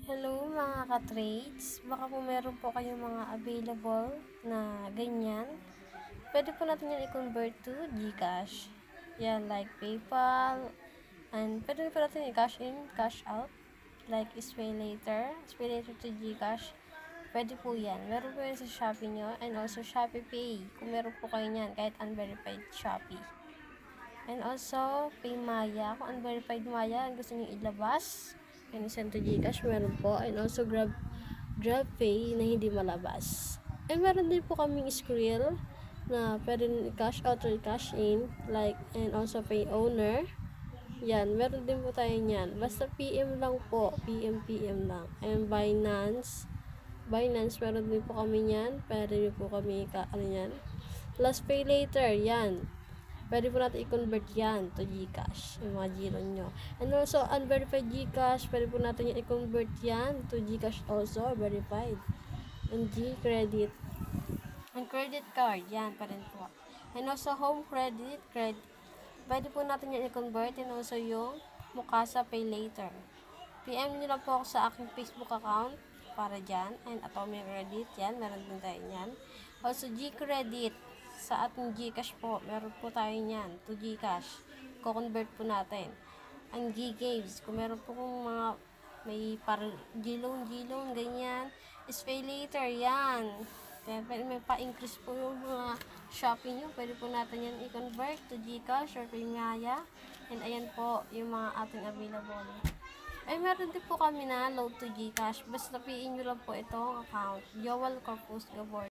Hello mga ka-trades, baka po meron po kayong mga available na ganyan. Pwede po natin yan i-convert to GCash. Yan, like PayPal. And pwede po natin i-cash in, cash out. Like Spay later to GCash. Pwede po yan. Meron po yan sa Shopee nyo. And also Shopee Pay. Kung meron po kayo yan, kahit unverified Shopee. And also, Paymaya. Kung unverified Maya, ang gusto nyo ilabas, and send to GCash, meron po. And also, GrabPay na hindi malabas. And meron din po kaming Skrill na pwede i-cash out or i-cash in. Like, and also Pay Owner. Yan, meron din po tayo niyan. Basta PM lang po. PM lang. And Binance, meron din po kami niyan. Pwede din po kami, yan. Plus Pay Later, yan. Pwede po natin i-convert yan to GCash, yung mga giro nyo. And also, unverified GCash, pwede po natin yung i-convert yan to GCash also, verified. And G-credit. And credit card, yan pa rin po. And also, home credit, pwede po natin yung i-convert. And also, yung Mukasa Pay Later. PM nyo lang po ako sa aking Facebook account para dyan. And Atomic Credit, yan, meron din tayo yan. Also, G-credit. Sa ating GCash po, meron po tayo niyan, to GCash. Ko-convert po natin. Ang G-Games, kung meron po kung mga may par G-loan, ganyan, is pay later, yan. Then, may pa-increase po yung mga shopping nyo. Pwede po natin yan i-convert to GCash or Paymaya. And ayan po, yung mga ating available. Ay, meron din po kami na load to GCash. Basta piin nyo lang po itong account. Joel Corpus Gabor.